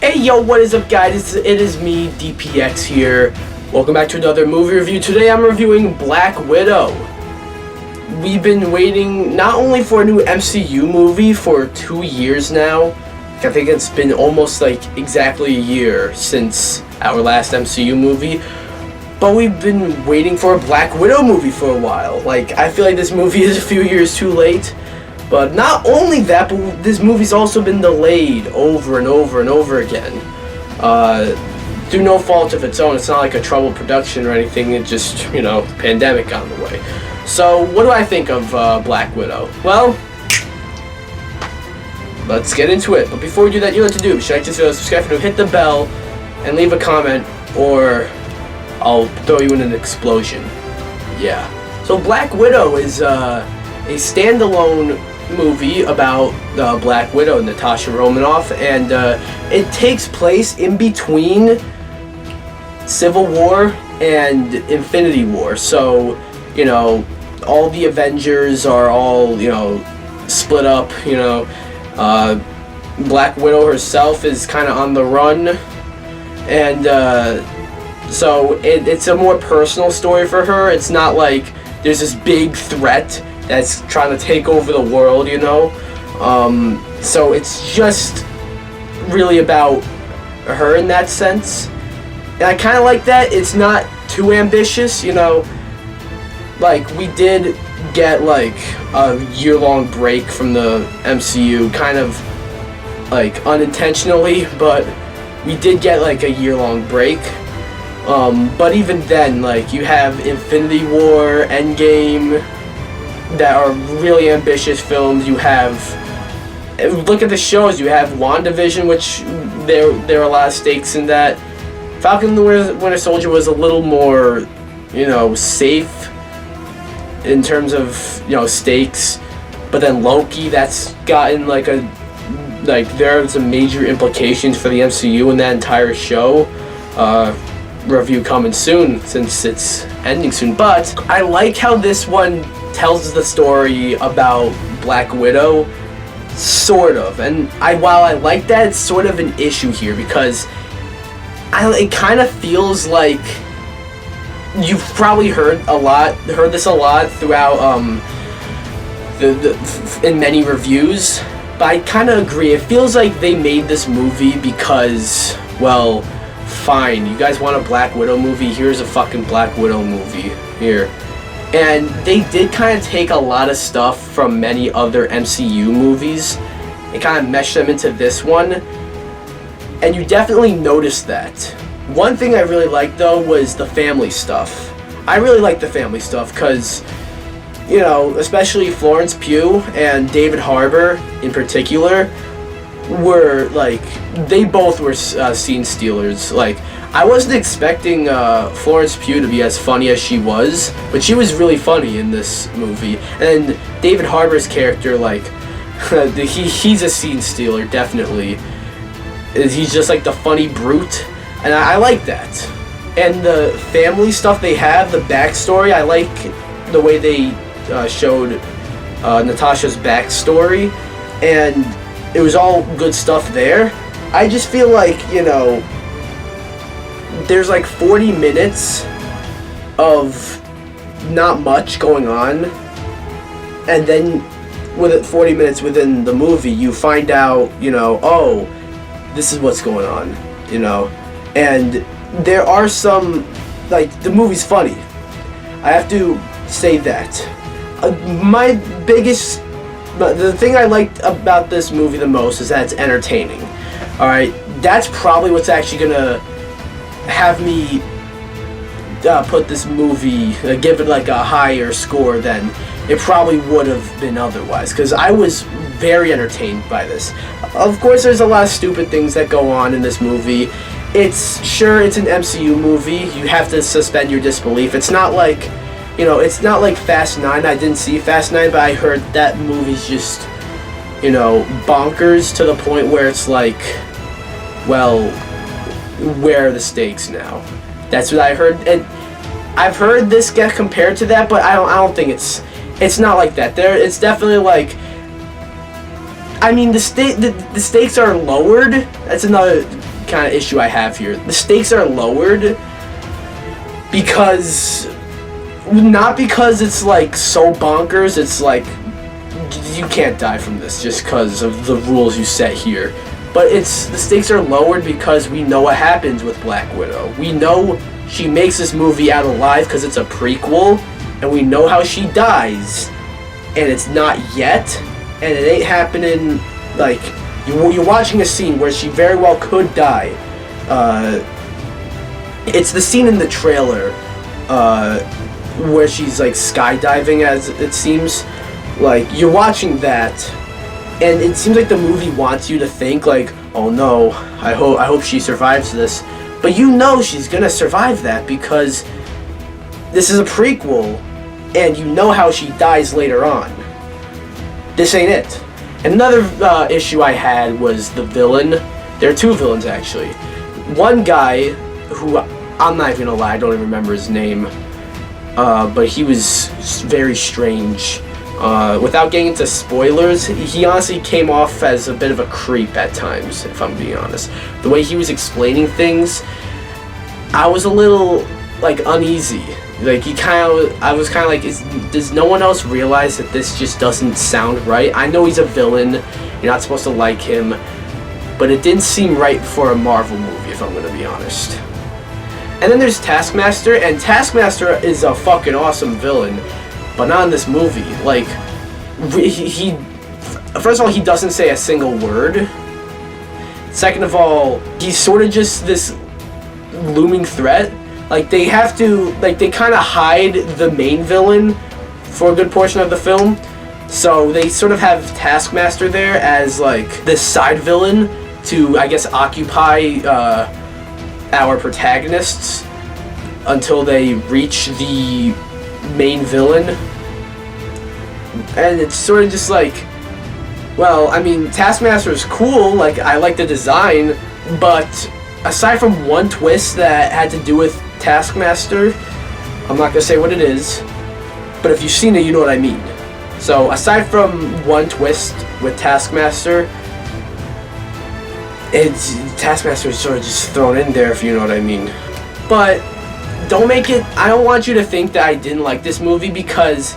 Hey yo, what is up guys? It is me, DPX here. Welcome back to another movie review. Today I'm reviewing Black Widow. We've been waiting not only for a new MCU movie for 2 years now. I think it's been almost like exactly a year since our last MCU movie. But we've been waiting for a Black Widow movie for a while. Like, I feel like this movie is a few years too late. But not only that, but this movie's also been delayed over and over and over again. Through no fault of its own. It's not like a troubled production or anything. It just, the pandemic got in the way. So, what do I think of Black Widow? Well, let's get into it. But before we do that, you know what to do. Be sure to subscribe, hit the bell, and leave a comment, or I'll throw you in an explosion. Yeah. So, Black Widow is a standalone movie about Black Widow, Natasha Romanoff, and it takes place in between Civil War and Infinity War. So, all the Avengers are all, split up, Black Widow herself is kind of on the run, and so it's a more personal story for her. It's not like there's this big threat that's trying to take over the world, so it's just really about her in that sense. And I kind of like that. It's not too ambitious, like we did get like a year-long break from the MCU, kind of like unintentionally, but we did get like a year-long break. But even then, like, you have Infinity War, Endgame, that are really ambitious films. You have, look at the shows, you have WandaVision, which there are a lot of stakes in that. Falcon and the Winter Soldier was a little more, safe in terms of, stakes. But then Loki, that's gotten there are some major implications for the MCU in that entire show. Review coming soon, since it's ending soon. But I like how this one tells the story about Black Widow, sort of. And while I like that, it's sort of an issue here, because it kind of feels like you've probably heard this a lot throughout in many reviews. But I kind of agree. It feels like they made this movie because, well, fine, you guys want a Black Widow movie? Here's a fucking Black Widow movie here. And they did kind of take a lot of stuff from many other MCU movies and kind of mesh them into this one. And you definitely noticed that. One thing I really liked, though, was the family stuff. I really like the family stuff because, especially Florence Pugh and David Harbour in particular were, they both were scene stealers. I wasn't expecting Florence Pugh to be as funny as she was, but she was really funny in this movie. And David Harbour's character, he's a scene stealer, definitely. He's just the funny brute, and I like that. And the family stuff they have, the backstory, I like the way they showed Natasha's backstory, and it was all good stuff there. I just feel like, there's 40 minutes of not much going on, and then with 40 minutes within the movie, you find out, oh, this is what's going on, and there are some, the movie's funny. I have to say that. The thing I liked about this movie the most is that it's entertaining. Alright, that's probably what's actually gonna have me put this movie, give it a higher score than it probably would have been otherwise, because I was very entertained by this. Of course, there's a lot of stupid things that go on in this movie. It's an MCU movie. You have to suspend your disbelief. It's not like, it's not like Fast 9. I didn't see Fast 9, but I heard that movie's just, bonkers to the point where it's well, where are the stakes now? That's what I heard. And I've heard this get compared to that, but I don't think it's not like that. It's definitely I mean, the stakes are lowered. That's another kind of issue I have here. The stakes are lowered because, not because it's like so bonkers, it's like you can't die from this just because of the rules you set here. But the stakes are lowered because we know what happens with Black Widow. We know she makes this movie out alive because it's a prequel, and we know how she dies, and it's not yet, and it ain't happening. Like, you're watching a scene where she very well could die. It's the scene in the trailer where she's like skydiving, as it seems. Like, you're watching that, and it seems like the movie wants you to think like, oh no, I hope she survives this. But you know she's gonna survive that because this is a prequel, and you know how she dies later on. This ain't it. Another issue I had was the villain. There are two villains, actually. One guy, who, I'm not even gonna lie, I don't even remember his name, but he was very strange. Without getting into spoilers, he honestly came off as a bit of a creep at times, if I'm being honest. The way he was explaining things, I was a little, like, uneasy. Like, I was kind of like, does no one else realize that this just doesn't sound right? I know he's a villain, you're not supposed to like him, but it didn't seem right for a Marvel movie, if I'm gonna be honest. And then there's Taskmaster, and Taskmaster is a fucking awesome villain, but not in this movie. Like, first of all, he doesn't say a single word. Second of all, he's sort of just this looming threat. Like, they have to, like, they kind of hide the main villain for a good portion of the film. So they sort of have Taskmaster there as, like, this side villain to, I guess, occupy our protagonists until they reach the main villain. And it's sort of just like, well, I mean, Taskmaster is cool, like, I like the design, but aside from one twist that had to do with Taskmaster, I'm not gonna say what it is, but if you've seen it, you know what I mean. So aside from one twist with Taskmaster, Taskmaster is sort of just thrown in there, if you know what I mean. But I don't want you to think that I didn't like this movie, because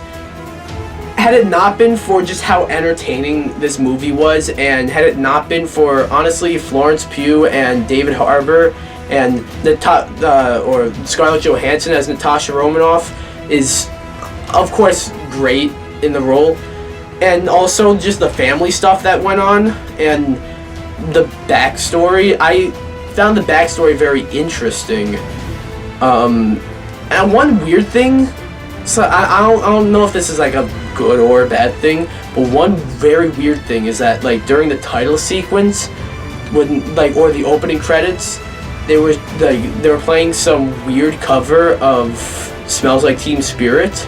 had it not been for just how entertaining this movie was, and had it not been for, honestly, Florence Pugh and David Harbour and or Scarlett Johansson as Natasha Romanoff is, of course, great in the role, and also just the family stuff that went on and the backstory. I found the backstory very interesting. And one weird thing, so I don't know if this is like a good or a bad thing, but one very weird thing is that, like, during the title sequence, when, like, or the opening credits, they were playing some weird cover of Smells Like Teen Spirit,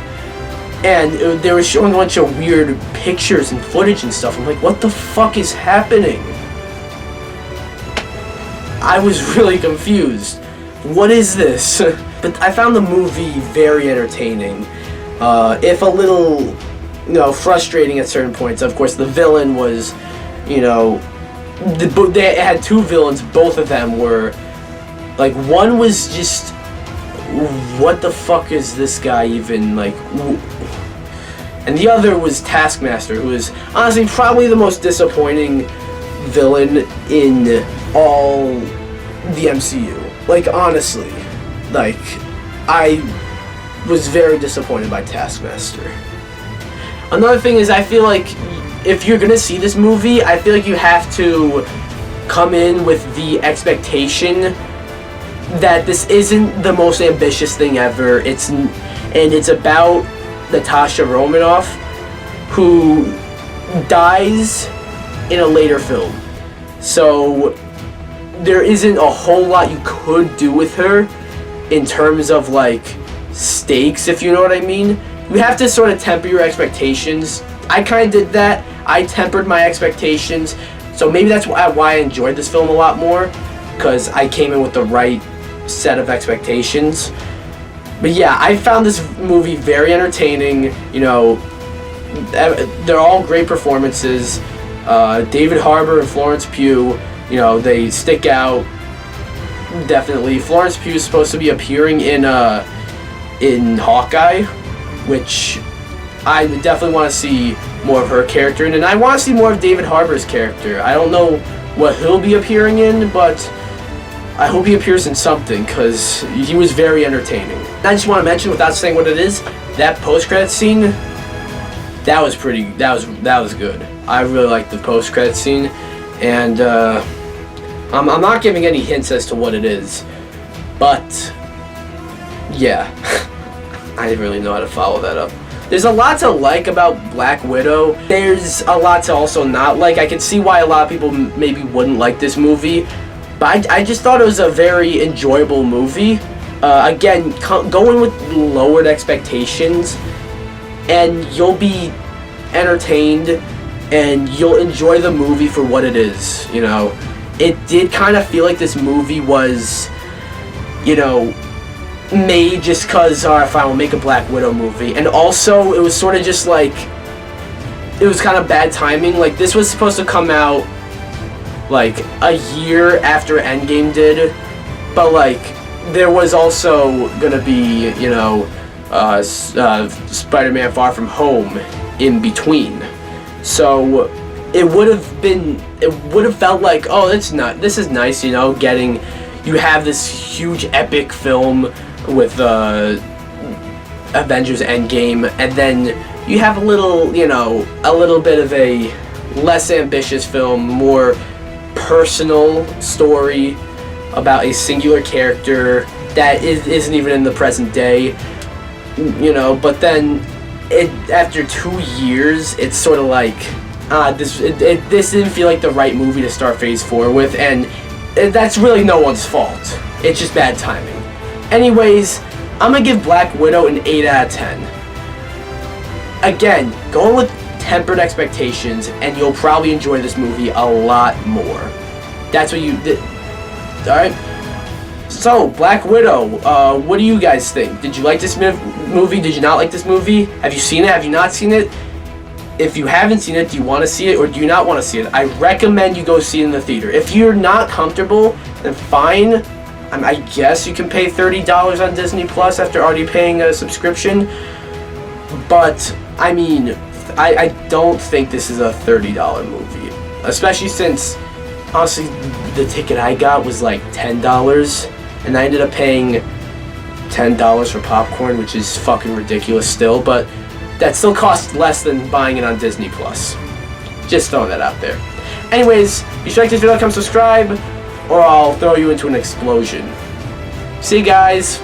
and they were showing a bunch of weird pictures and footage and stuff. I'm like, what the fuck is happening? I was really confused. What is this? But I found the movie very entertaining, if a little, frustrating at certain points. Of course, the villain was, they had two villains. Both of them were, like, one was just, what the fuck is this guy even, like, and the other was Taskmaster, who is honestly probably the most disappointing villain in all the MCU. Like, honestly, like, I was very disappointed by Taskmaster. Another thing is, I feel like if you're gonna see this movie, I feel like you have to come in with the expectation that this isn't the most ambitious thing ever. It's about Natasha Romanoff, who dies in a later film. So there isn't a whole lot you could do with her in terms of, like, stakes, if you know what I mean. You have to sort of temper your expectations. I kind of did that. I tempered my expectations, so maybe that's why I enjoyed this film a lot more, because I came in with the right set of expectations. But yeah, I found this movie very entertaining. They're all great performances. David Harbour and Florence Pugh, they stick out. definitely. Florence Pugh is supposed to be appearing in Hawkeye, which I definitely want to see more of her character in, and I want to see more of David Harbour's character. I don't know what he'll be appearing in, but I hope he appears in something, because he was very entertaining. I just want to mention, without saying what it is, that post-credit scene, that was good. I really liked the post-credit scene, and I'm not giving any hints as to what it is, but yeah, I didn't really know how to follow that up. There's a lot to like about Black Widow. There's a lot to also not like. I can see why a lot of people maybe wouldn't like this movie, but I just thought it was a very enjoyable movie. Again, going with lowered expectations, and you'll be entertained, and you'll enjoy the movie for what it is, you know. It did kind of feel like this movie was, you know, made just because, alright, fine, we'll make a Black Widow movie. And also, it was sort of just like, it was kind of bad timing. Like, this was supposed to come out, like, a year after Endgame did, but, like, there was also gonna be, you know, Spider-Man Far From Home in between. So it would have felt like, oh, this is nice, you know, you have this huge epic film with Avengers Endgame, and then you have a little bit of a less ambitious film, more personal story about a singular character that isn't even in the present day, you know. But then after 2 years, it's sort of like, this didn't feel like the right movie to start Phase 4 with, and that's really no one's fault. It's just bad timing. Anyways, I'm gonna give Black Widow an 8 out of 10. Again, going with tempered expectations, and you'll probably enjoy this movie a lot more. That's what you did. Alright? So, Black Widow, what do you guys think? Did you like this movie? Did you not like this movie? Have you seen it? Have you not seen it? If you haven't seen it, do you want to see it or do you not want to see it? I recommend you go see it in the theater. If you're not comfortable, then fine. I guess you can pay $30 on Disney Plus after already paying a subscription. But, I mean, I don't think this is a $30 movie. Especially since, honestly, the ticket I got was like $10. And I ended up paying $10 for popcorn, which is fucking ridiculous still. But that still costs less than buying it on Disney Plus. Just throwing that out there. Anyways, be sure to like this video, come subscribe, or I'll throw you into an explosion. See you guys.